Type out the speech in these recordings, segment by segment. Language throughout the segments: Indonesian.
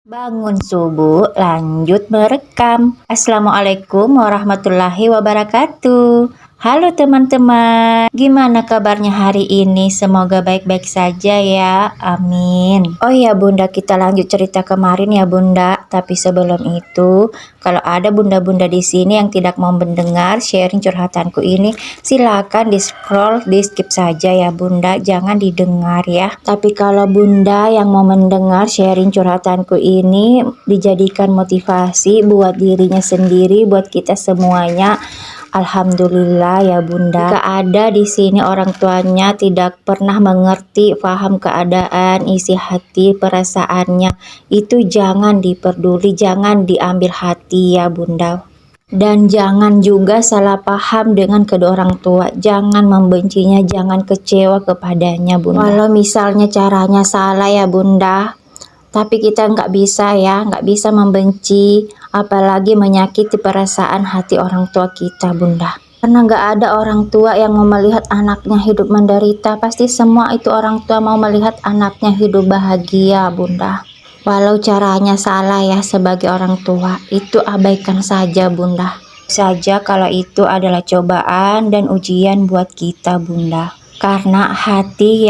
Bangun subuh, lanjut merekam. Assalamualaikum warahmatullahi wabarakatuh. Halo teman-teman, gimana kabarnya hari ini? Semoga baik-baik saja ya, amin. Oh ya bunda, kita lanjut cerita kemarin ya bunda. Tapi sebelum itu, kalau ada bunda-bunda di sini yang tidak mau mendengar sharing curhatanku ini, silakan di scroll, di skip saja ya bunda, jangan didengar ya. Tapi kalau bunda yang mau mendengar sharing curhatanku ini dijadikan motivasi buat dirinya sendiri, buat kita semuanya, alhamdulillah ya bunda. Jika ada di sini orang tuanya tidak pernah mengerti, paham keadaan, isi hati, perasaannya, itu jangan diperduli, jangan diambil hati ya bunda. Dan jangan juga salah paham dengan kedua orang tua, jangan membencinya, jangan kecewa kepadanya bunda. Walau misalnya caranya salah ya bunda, tapi kita nggak bisa ya, nggak bisa membenci, apalagi menyakiti perasaan hati orang tua kita bunda. Karena nggak ada orang tua yang mau melihat anaknya hidup menderita, pasti semua itu orang tua mau melihat anaknya hidup bahagia bunda. Walau caranya salah ya sebagai orang tua, itu abaikan saja bunda. Saja kalau itu adalah cobaan dan ujian buat kita bunda. Karena hati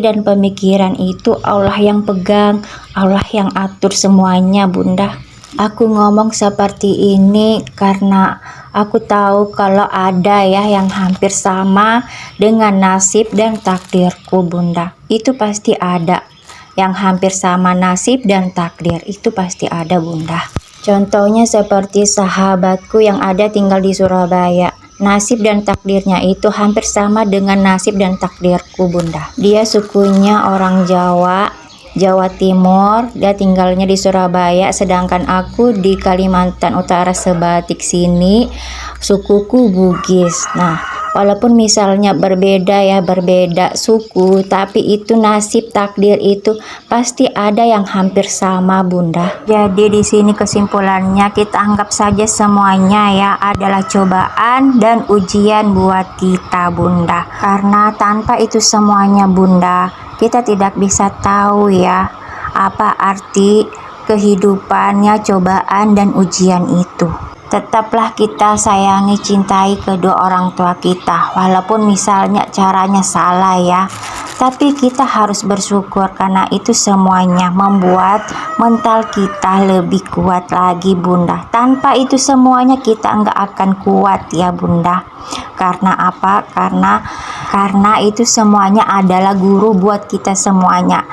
dan pemikiran itu Allah yang pegang, Allah yang atur semuanya bunda. Aku ngomong seperti ini karena aku tahu kalau ada ya yang hampir sama dengan nasib dan takdirku bunda. Itu pasti ada. Yang hampir sama nasib dan takdir itu pasti ada bunda. Contohnya seperti sahabatku yang ada tinggal di Surabaya. Nasib dan takdirnya itu hampir sama dengan nasib dan takdirku bunda. Dia sukunya orang Jawa, Jawa Timur, dia tinggalnya di Surabaya, sedangkan aku di Kalimantan Utara Sebatik sini, sukuku Bugis. Nah, walaupun misalnya berbeda suku, tapi itu nasib takdir itu pasti ada yang hampir sama bunda. Jadi di sini kesimpulannya kita anggap saja semuanya ya adalah cobaan dan ujian buat kita bunda. Karena tanpa itu semuanya bunda, kita tidak bisa tahu ya apa arti kehidupannya cobaan dan ujian itu. Tetaplah kita sayangi, cintai kedua orang tua kita, walaupun misalnya caranya salah ya, tapi kita harus bersyukur karena itu semuanya membuat mental kita lebih kuat lagi bunda. Tanpa itu semuanya kita nggak akan kuat ya bunda. Karena apa? Karena itu semuanya adalah guru buat kita semuanya.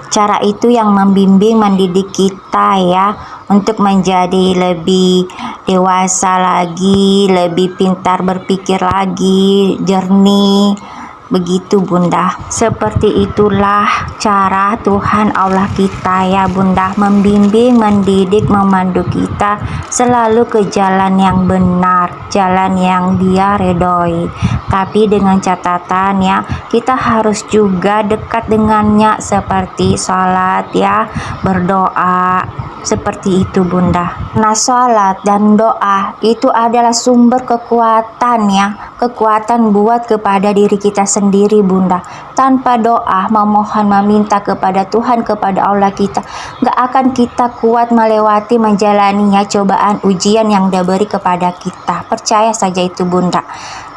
Cara itu yang membimbing, mendidik kita ya untuk menjadi lebih dewasa lagi, lebih pintar berpikir lagi, jernih. Begitu bunda. Seperti itulah cara Tuhan Allah kita ya bunda, membimbing, mendidik, memandu kita selalu ke jalan yang benar, jalan yang dia redoi. Tapi dengan catatan ya, kita harus juga dekat dengannya seperti sholat ya, berdoa. Seperti itu bunda. Nah, sholat dan doa itu adalah sumber kekuatan ya, kekuatan buat kepada diri kita sendiri bunda. Tanpa doa, memohon, meminta kepada Tuhan, kepada Allah kita, gak akan kita kuat melewati, menjalaninya cobaan ujian yang dia beri kepada kita. Percaya saja itu bunda.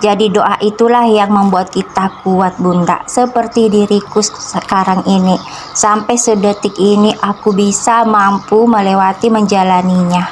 Jadi doa itulah yang membuat kita kuat bunda. Seperti diriku sekarang ini, sampai sedetik ini aku bisa mampu melewati, menjalaninya.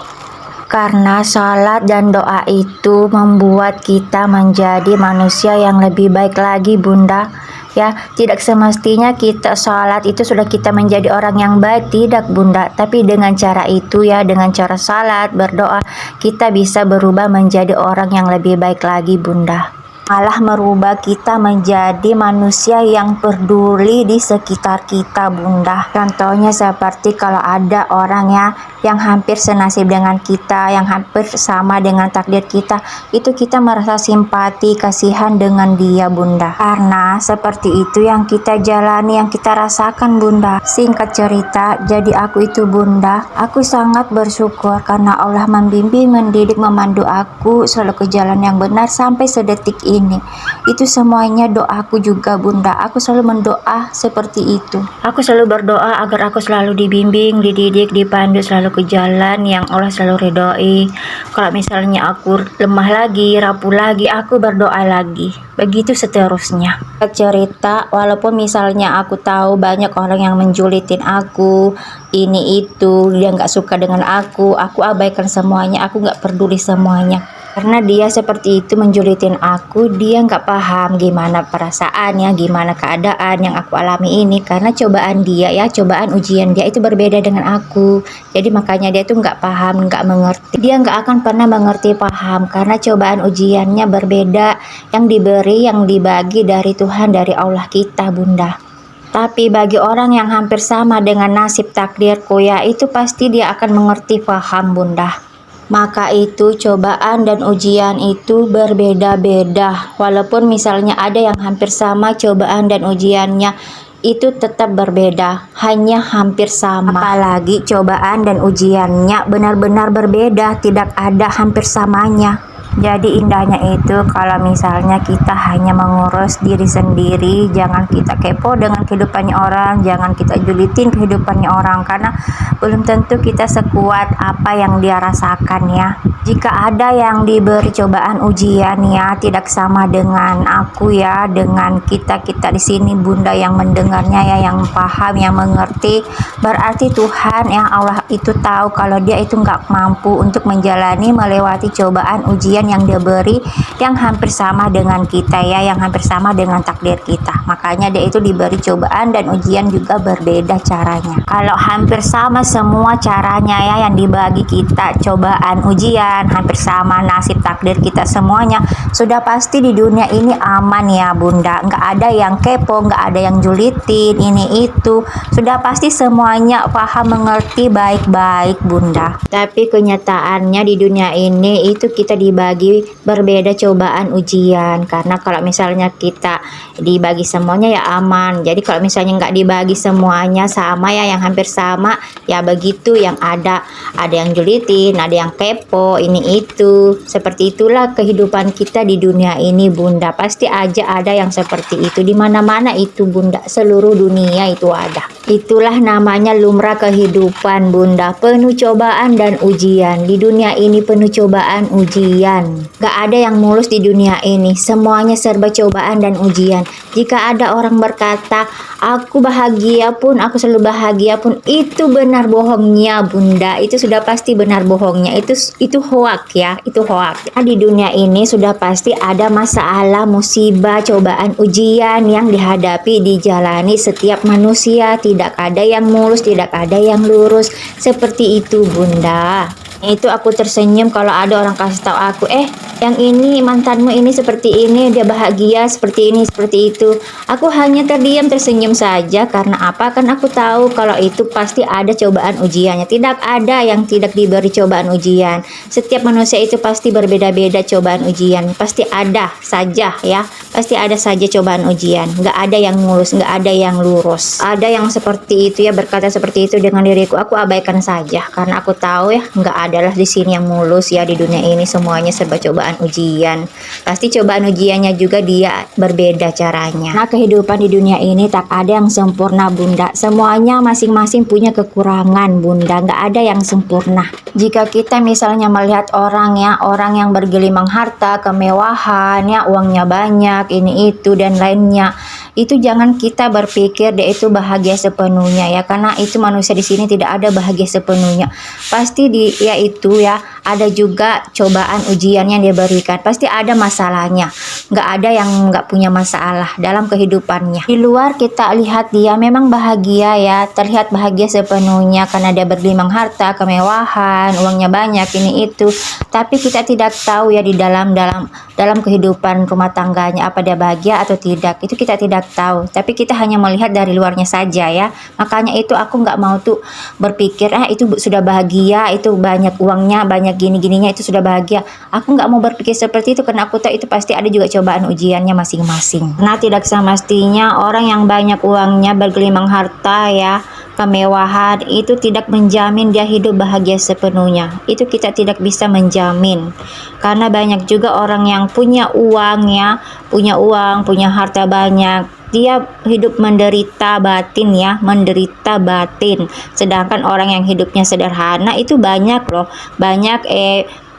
Karena salat dan doa itu membuat kita menjadi manusia yang lebih baik lagi bunda. Ya, tidak semestinya kita salat itu sudah kita menjadi orang yang baik, tidak bunda. Tapi dengan cara itu ya, dengan cara salat, berdoa, kita bisa berubah menjadi orang yang lebih baik lagi bunda. Malah merubah kita menjadi manusia yang peduli di sekitar kita bunda. Contohnya seperti kalau ada orang ya yang hampir senasib dengan kita, yang hampir sama dengan takdir kita, itu kita merasa simpati, kasihan dengan dia bunda. Karena seperti itu yang kita jalani, yang kita rasakan bunda. Singkat cerita, jadi aku itu bunda, aku sangat bersyukur karena Allah membimbing, mendidik, memandu aku selalu ke jalan yang benar sampai sedetik ini. ini. Itu semuanya doaku juga bunda. Aku selalu mendoa seperti itu. Aku selalu berdoa agar aku selalu dibimbing, dididik, dipandu selalu ke jalan yang Allah selalu ridhoi. Kalau misalnya aku lemah lagi, rapuh lagi, aku berdoa lagi. Begitu seterusnya. Cerita, walaupun misalnya aku tahu banyak orang yang menjulitin aku, ini itu, dia nggak suka dengan aku abaikan semuanya, aku nggak peduli semuanya. Karena dia seperti itu menjulitin aku, dia nggak paham gimana perasaannya, gimana keadaan yang aku alami ini. Karena cobaan dia ya, cobaan ujian dia itu berbeda dengan aku. Jadi makanya dia tuh nggak paham, nggak mengerti. Dia nggak akan pernah mengerti paham karena cobaan ujiannya berbeda. Yang diberi, yang dibagi dari Tuhan, dari Allah kita bunda. Tapi bagi orang yang hampir sama dengan nasib takdirku ya, itu pasti dia akan mengerti paham bunda. Maka itu cobaan dan ujian itu berbeda-beda. Walaupun misalnya ada yang hampir sama cobaan dan ujiannya, itu tetap berbeda, hanya hampir sama. Apalagi cobaan dan ujiannya benar-benar berbeda, tidak ada hampir samanya. Jadi indahnya itu kalau misalnya kita hanya mengurus diri sendiri, jangan kita kepo dengan kehidupannya orang, jangan kita julitin kehidupannya orang, karena belum tentu kita sekuat apa yang dia rasakan ya. Jika ada yang diberi cobaan ujian ya, tidak sama dengan aku ya, dengan kita di sini bunda yang mendengarnya ya, yang paham, yang mengerti, berarti Tuhan yang Allah itu tahu kalau dia itu nggak mampu untuk menjalani melewati cobaan ujian yang dia beri, yang hampir sama dengan kita ya, yang hampir sama dengan takdir kita. Makanya dia itu diberi cobaan dan ujian juga berbeda caranya. Kalau hampir sama semua caranya ya yang dibagi kita, cobaan ujian hampir sama, nasib takdir kita semuanya, sudah pasti di dunia ini aman ya bunda. Nggak ada yang kepo, nggak ada yang julitin ini itu, sudah pasti semuanya paham, mengerti baik-baik bunda. Tapi kenyataannya di dunia ini itu kita dibagi berbeda cobaan ujian. Karena kalau misalnya kita dibagi semuanya ya aman. Jadi kalau misalnya nggak dibagi semuanya sama ya, yang hampir sama ya, begitu yang ada yang julitin, ada yang kepo ini itu. Seperti itulah kehidupan kita di dunia ini bunda. Pasti aja ada yang seperti itu di mana-mana itu bunda, seluruh dunia itu ada. Itulah namanya lumrah kehidupan bunda, penuh cobaan dan ujian. Di dunia ini penuh cobaan ujian. Gak ada yang mulus di dunia ini, semuanya serba cobaan dan ujian. Jika ada orang berkata, aku bahagia pun, aku selalu bahagia pun, itu benar bohongnya bunda. Itu sudah pasti benar bohongnya. Itu hoak ya, itu hoak. Nah, di dunia ini sudah pasti ada masalah, musibah, cobaan, ujian yang dihadapi, dijalani setiap manusia. Tidak ada yang mulus, tidak ada yang lurus. Seperti itu bunda. Itu aku tersenyum kalau ada orang kasih tahu aku, yang ini mantanmu ini seperti ini, dia bahagia seperti ini, seperti itu. Aku hanya terdiam, tersenyum saja. Karena apa? Kan aku tahu kalau itu pasti ada cobaan ujiannya. Tidak ada yang tidak diberi cobaan ujian. Setiap manusia itu pasti berbeda-beda cobaan ujian. Pasti ada saja ya. Pasti ada saja cobaan ujian. Nggak ada yang mulus, nggak ada yang lurus. Ada yang seperti itu ya, berkata seperti itu dengan diriku. Aku abaikan saja karena aku tahu ya, nggak adalah di sini yang mulus ya. Di dunia ini semuanya serba cobaan ujian. Pasti cobaan ujiannya juga dia berbeda caranya. Nah, kehidupan di dunia ini tak ada yang sempurna bunda. Semuanya masing-masing punya kekurangan bunda. Nggak ada yang sempurna. Jika kita misalnya melihat orang ya, orang yang bergelimang harta, kemewahan ya, uangnya banyak, ini itu dan lainnya, itu jangan kita berpikir dia itu bahagia sepenuhnya ya, karena itu manusia di sini tidak ada bahagia sepenuhnya. Pasti dia itu ya ada juga cobaan ujian yang dia berikan, pasti ada masalahnya. Nggak ada yang nggak punya masalah dalam kehidupannya. Di luar kita lihat dia memang bahagia ya, terlihat bahagia sepenuhnya karena dia bergelimang harta, kemewahan, uangnya banyak, ini itu. Tapi kita tidak tahu ya di dalam kehidupan rumah tangganya apa dia bahagia atau tidak. Itu kita tidak tahu. Tapi kita hanya melihat dari luarnya saja ya. Makanya itu aku nggak mau tuh berpikir itu sudah bahagia, itu banyak uangnya, banyak gini-gininya, itu sudah bahagia. Aku nggak mau berpikir seperti itu karena aku tahu itu pasti ada juga cobaan ujiannya masing-masing. Nah, tidak semestinya orang yang banyak uangnya, bergelimang harta ya, kemewahan itu tidak menjamin dia hidup bahagia sepenuhnya. Itu kita tidak bisa menjamin. Karena banyak juga orang yang punya uang ya, punya uang, punya harta banyak, dia hidup menderita batin ya, menderita batin. Sedangkan orang yang hidupnya sederhana itu banyak loh, banyak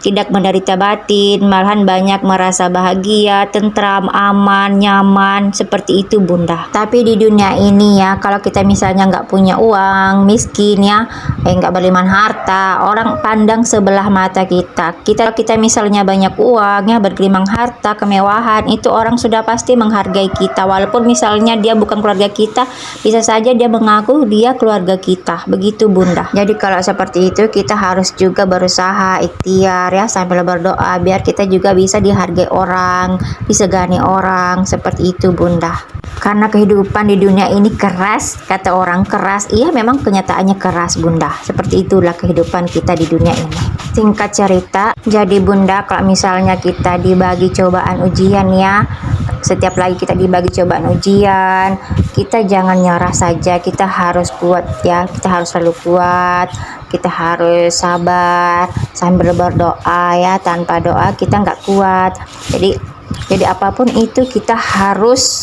tidak menderita batin, malahan banyak merasa bahagia, tentram, aman, nyaman, seperti itu Bunda. Tapi di dunia ini ya, kalau kita misalnya nggak punya uang, miskin ya, nggak berlimpah harta, orang pandang sebelah mata kita. Kita misalnya banyak uang ya, bergelimang harta, kemewahan, itu orang sudah pasti menghargai kita. Walaupun misalnya dia bukan keluarga kita, bisa saja dia mengaku dia keluarga kita. Begitu Bunda. Jadi kalau seperti itu kita harus juga berusaha ikhtiar ya, sambil berdoa biar kita juga bisa dihargai orang, disegani orang, seperti itu Bunda. Karena kehidupan di dunia ini keras, kata orang keras, iya memang kenyataannya keras Bunda. Seperti itulah kehidupan kita di dunia ini. Singkat cerita, jadi Bunda, kalau misalnya kita dibagi cobaan ujian ya, setiap lagi kita dibagi cobaan ujian, kita jangan nyerah saja, kita harus kuat ya, kita harus selalu kuat, kita harus sabar sambil berdoa ya, tanpa doa kita nggak kuat. Jadi apapun itu kita harus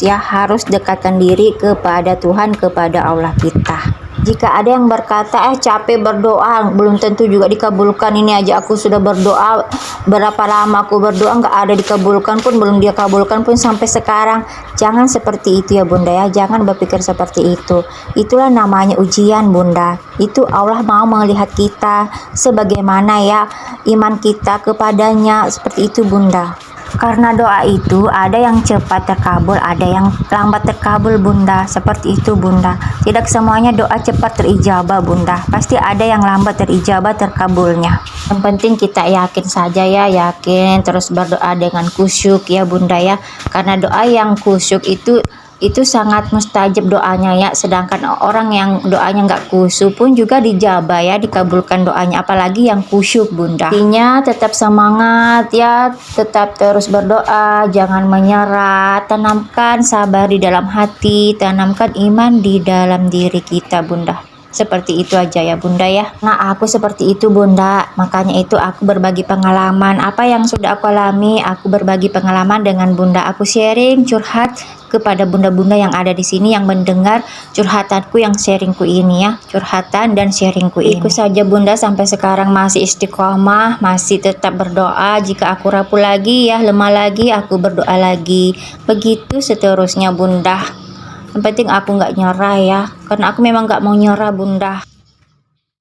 dekatkan diri kepada Tuhan, kepada Allah kita. Jika ada yang berkata capek berdoa, belum tentu juga dikabulkan. Ini aja aku sudah berdoa, berapa lama aku berdoa nggak ada dikabulkan pun, belum dia kabulkan pun sampai sekarang. Jangan seperti itu ya Bunda ya, jangan berpikir seperti itu. Itulah namanya ujian Bunda. Itu Allah mau melihat kita sebagaimana ya iman kita kepadanya, seperti itu Bunda. Karena doa itu ada yang cepat terkabul, ada yang lambat terkabul Bunda. Seperti itu Bunda. Tidak semuanya doa cepat terijabah Bunda. Pasti ada yang lambat terijabah terkabulnya. Yang penting kita yakin saja ya, yakin terus berdoa dengan khusyuk ya Bunda ya. Karena doa yang khusyuk itu sangat mustajab doanya ya, sedangkan orang yang doanya nggak khusyuk pun juga dijabah ya, dikabulkan doanya, apalagi yang khusyuk Bunda. Intinya tetap semangat ya, tetap terus berdoa, jangan menyerah, tanamkan sabar di dalam hati, tanamkan iman di dalam diri kita Bunda. Seperti itu aja ya Bunda ya. Nah aku seperti itu Bunda, makanya itu aku berbagi pengalaman apa yang sudah aku alami. Aku berbagi pengalaman dengan Bunda, aku sharing, curhat kepada bunda-bunda yang ada di sini yang mendengar curhatanku, yang sharingku ini ya, curhatan dan sharingku ini. Ikut saja Bunda sampai sekarang masih istiqomah, masih tetap berdoa. Jika aku rapuh lagi ya, lemah lagi, aku berdoa lagi. Begitu seterusnya Bunda. Yang penting aku nggak nyerah ya, karena aku memang nggak mau nyerah Bunda.